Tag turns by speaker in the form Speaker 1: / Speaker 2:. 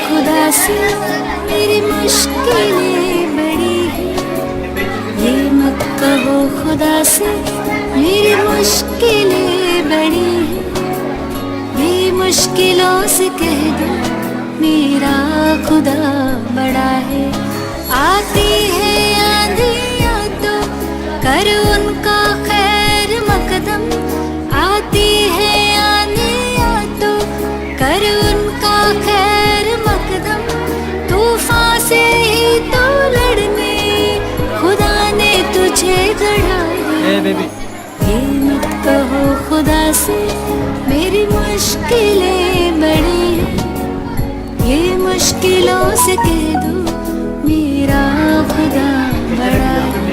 Speaker 1: खुदा से मेरी मुश्किलें बड़ी हैं। ये मत कहो खुदा से मेरी मुश्किलें बड़ी हैं। ये मुश्किलों से कह दो मेरा खुदा बड़ा है। आती है आंधियाँ तो कर उनका खैर मकदम। आती है आंधियाँ तो कर उनका खैर मकदम। तूफान से ही तो लड़ने खुदा ने तुझे गढ़ा है। ये मत कहो खुदा से मेरी मुश्किलें बड़ी हैं। ये मुश्किलों से कह दो मेरा खुदा बड़ा है।